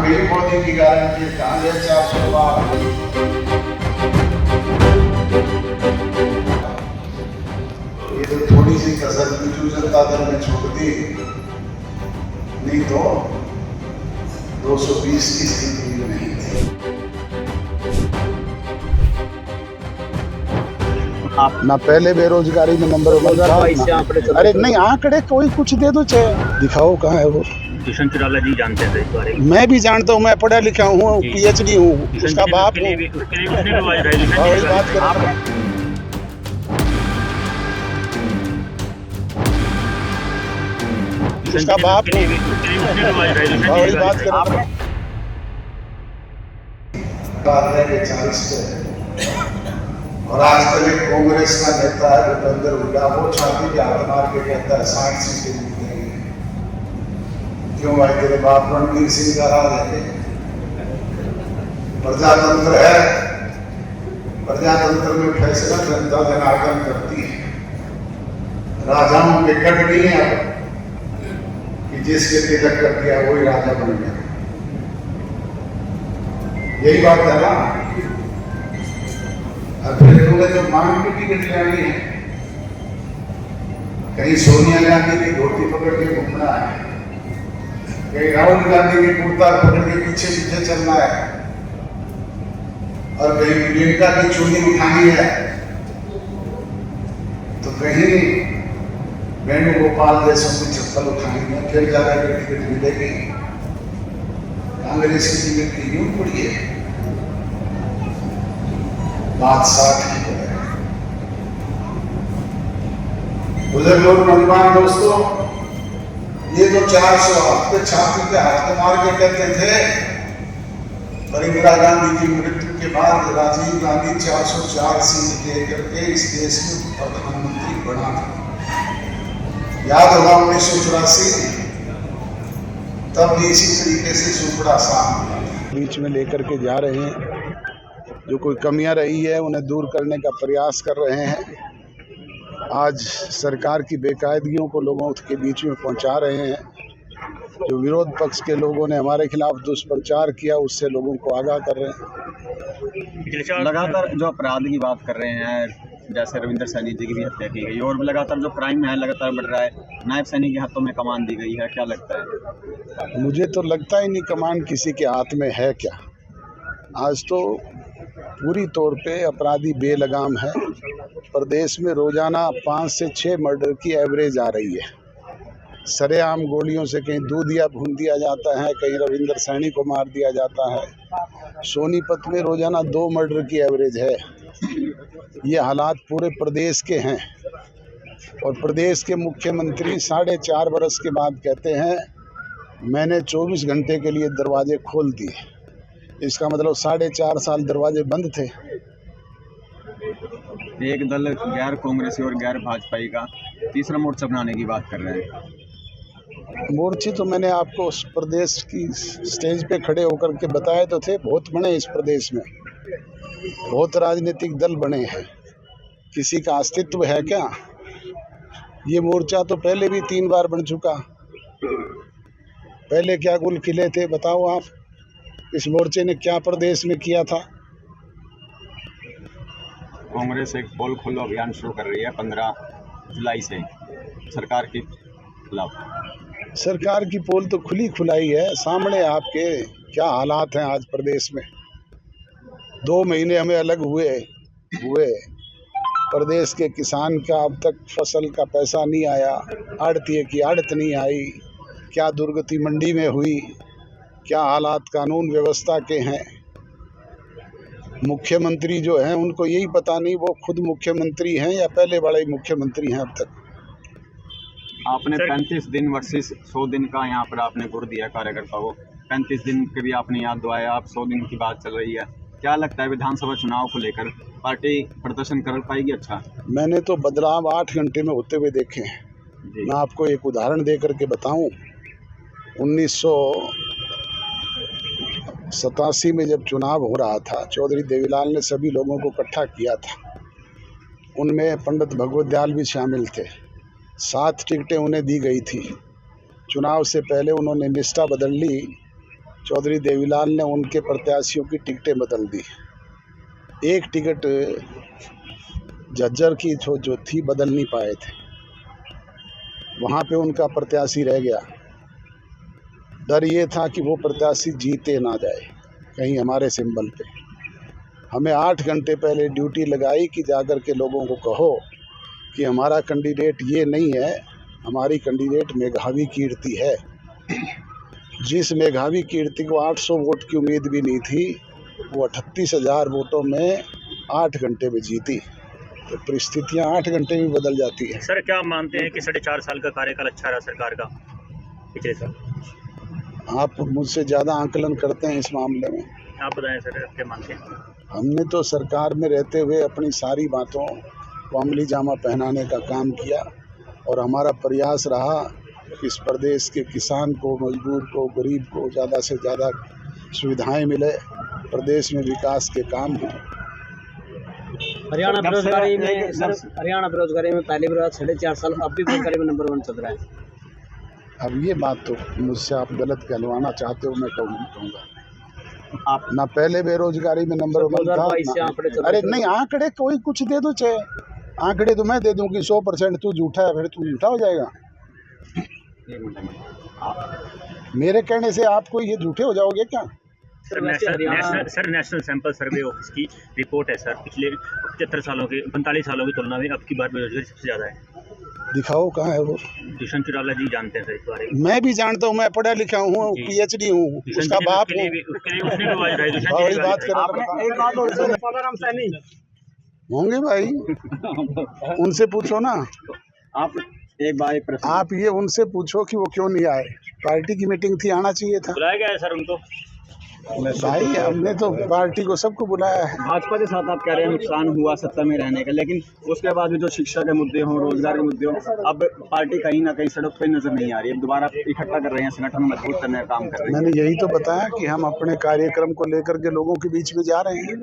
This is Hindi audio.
कहीं मोदी की गारंटी है, कहाँ है 400 पार। ये तो थोड़ी सी कसर बीजू जनता दल ने छोड़ दी, नहीं तो 220 की स्थिति में नहीं थी। ना पहले बेरोजगारी में नंबर 1 था। अरे नहीं आंकड़े कोई कुछ दे दो, चाहे दिखाओ कहाँ है वो। दुष्यंत चौटाला जी जानते हैं इस बारे में? मैं भी जानता हूँ, मैं पढ़ा लिखा हूँ, PhD हूँ, उसका बाप हूँ। बात कर उसका बाप बात कर 40 पे। और आजकल एक कांग्रेस का नेता है भूपेंद्र हुड्डा, वो छाती पे हाथ मार के कहता है 60 सीटें जीतेंगे। क्यों भाई, तेरे बाप रणवीर सिंह का राज है? प्रजातंत्र है, प्रजातंत्र में फैसला जनता जनार्दन करती है। राजाओं के कट नहीं है कि जिसके तिलक कर दिया वही राजा बन गया। यही बात है ना। और फिर तुम्हें तो मांग की टिकट लेनी है, कहीं सोनिया गांधी की धोती पकड़ के घूमना है, कहीं राहुल गांधी की कुर्ता पकड़ के पीछे पीछे चलना है, और कहीं प्रियंका की चुनी उठानी है, तो कहीं वेणुगोपाल जैसों की चप्पल उठानी है, फिर जाकर टिकट मिलेगी। कांग्रेस की टिकट की यूं पड़ी है, बात 60 की है। बुजुर्ग लोग, नौजवान दोस्तों, ये जो 400 हफ्ते छाती पे हाथ मार के कहते थे, पर इंदिरा गांधी की मृत्यु के बाद राजीव गांधी 404 सीट लेकर के इस देश में प्रधानमंत्री बना था। याद होगा 1984, तब भी इसी तरीके से सुपड़ा साम बीच में लेकर के जा रहे हैं। जो कोई कमियां रही है उन्हें दूर करने का प्रयास कर रहे हैं। आज सरकार की बेकायदगियों को लोगों के बीच में पहुंचा रहे हैं। जो विरोध पक्ष के लोगों ने हमारे खिलाफ दुष्प्रचार किया, उससे लोगों को आगाह कर रहे हैं। लगातार जो अपराध की बात कर रहे हैं, जैसे रविंद्र सैनी जी की भी हत्या की गई, और लगातार जो क्राइम है लगातार बढ़ रहा है, नायब सैनी के हाथों में कमान दी गई है, क्या लगता है? मुझे तो लगता ही नहीं कमान किसी के हाथ में है। क्या आज तो पूरी तौर पे अपराधी बेलगाम है। प्रदेश में रोजाना 5 से 6 मर्डर की एवरेज आ रही है। सरेआम गोलियों से कहीं दूधिया भून दिया जाता है, कहीं रविंद्र सैनी को मार दिया जाता है। सोनीपत में रोजाना 2 मर्डर की एवरेज है। ये हालात पूरे प्रदेश के हैं, और प्रदेश के मुख्यमंत्री 4.5 बरस के बाद कहते हैं मैंने 24 घंटे के लिए दरवाजे खोल दिए। इसका मतलब 4.5 साल दरवाजे बंद थे। एक दल गैर कांग्रेसी और गैर भाजपाई का तीसरा मोर्चा बनाने की बात कर रहे हैं। मोर्चे तो मैंने आपको उस प्रदेश की स्टेज पे खड़े होकर के बताए तो थे, बहुत बने इस प्रदेश में, बहुत राजनीतिक दल बने हैं। किसी का अस्तित्व है क्या? ये मोर्चा तो पहले भी 3 बार बन चुका। पहले क्या गुल खिले थे, बताओ आप। इस मोर्चे ने क्या प्रदेश में किया था? कांग्रेस एक पोल खोलो अभियान शुरू कर रही है 15 जुलाई से सरकार के खिलाफ। सरकार की पोल तो खुली खुलाई है, सामने आपके क्या हालात हैं आज प्रदेश में। 2 महीने हमें अलग हुए प्रदेश के किसान का अब तक फसल का पैसा नहीं आया, आड़तिए की आड़त नहीं आई, क्या दुर्गति मंडी में हुई, क्या हालात कानून व्यवस्था के हैं। मुख्यमंत्री जो हैं उनको यही पता नहीं वो खुद मुख्यमंत्री हैं या पहले वाले मुख्यमंत्री हैं अब तक। आपने 35 दिन वर्सेस 100 दिन का यहाँ पर आपने गुर दिया कार्यकर्ता को, 35 दिन के भी आपने याद दुआया, आप 100 दिन की बात चल रही है। क्या लगता है विधानसभा चुनाव को लेकर पार्टी प्रदर्शन कर पाएगी? अच्छा, मैंने तो बदलाव 8 घंटे में होते हुए देखे हैं। मैं आपको एक उदाहरण दे करके बताऊं, 1987 में जब चुनाव हो रहा था, चौधरी देवीलाल ने सभी लोगों को इकट्ठा किया था। उनमें पंडित भगवत दयाल भी शामिल थे। 7 टिकटें उन्हें दी गई थी। चुनाव से पहले उन्होंने निष्ठा बदल ली चौधरी देवीलाल ने उनके प्रत्याशियों की टिकटें बदल दी। एक टिकट झज्जर की जो थी बदल नहीं पाए थे, वहाँ पे उनका प्रत्याशी रह गया। डर ये था कि वो प्रत्याशी जीते ना जाए कहीं हमारे सिंबल पे। हमें 8 घंटे पहले ड्यूटी लगाई कि जाकर के लोगों को कहो कि हमारा कैंडिडेट ये नहीं है, हमारी कैंडिडेट मेघावी कीर्ति है। जिस मेघावी कीर्ति को 800 वोट की उम्मीद भी नहीं थी, वो 38,000 वोटों में 8 घंटे में जीती। तो परिस्थितियाँ 8 घंटे में बदल जाती है। सर क्या मानते हैं कि 4.5 साल का कार्यकाल अच्छा रहा सरकार का पिछले साल? आप मुझसे ज़्यादा आकलन करते हैं इस मामले में। आप बताएं सर, आप क्या मानते हैं? हमने तो सरकार में रहते हुए अपनी सारी बातों को अमली जामा पहनाने का काम किया और हमारा प्रयास रहा कि इस प्रदेश के किसान को, मजदूर को, गरीब को ज़्यादा से ज़्यादा सुविधाएं मिले, प्रदेश में विकास के काम हों। हरियाणा बेरोजगारी में पहली बार 4.5 साल, अब भी बेरोजगारी में नंबर 1 चल रहा है। अब ये बात तो मुझसे आप गलत कहलवाना चाहते हो, मैं कहूँगा आप ना पहले बेरोजगारी में नंबर 1 था। अरे नहीं, आंकड़े कोई कुछ दे दो, चाहे आंकड़े तो मैं दे दूँ कि 100% तू झूठा है, फिर तू झूठा हो जाएगा। मेरे कहने से आप कोई ये झूठे हो जाओगे क्या? Sir national sample survey office की रिपोर्ट है सर, पिछले 45 सालों की तुलना में अब की बार बेरोजगारी सबसे ज़्यादा है। दिखाओ कहाँ है वो। दुष्यंत चौटाला जी जानते हैं सर इस बारे में? मैं भी जानता हूँ, मैं पढ़ा लिखा हूँ, PhD हूँ, उसका बाप हूँ। बड़ी बात होंगे भाई, उनसे पूछो ना। आप एक बार एक प्रश्न आप ये उनसे पूछो कि वो क्यों नहीं आए। पार्टी की मीटिंग थी, आना चाहिए था। बुलाया गया है सर उनको? भाई हमने तो पार्टी को सबको बुलाया है। भाजपा के साथ आप कह रहे हैं नुकसान हुआ सत्ता में रहने का, लेकिन उसके बाद भी जो शिक्षा के मुद्दे हों, रोजगार के मुद्दे हों, अब पार्टी कहीं ना कहीं सड़क पे नजर नहीं आ रही। अब दोबारा इकट्ठा कर रहे हैं, संगठन मजबूत करने का काम कर रहे हैं। मैंने यही तो बताया कि हम अपने कार्यक्रम को लेकर के लोगों के बीच में जा रहे हैं।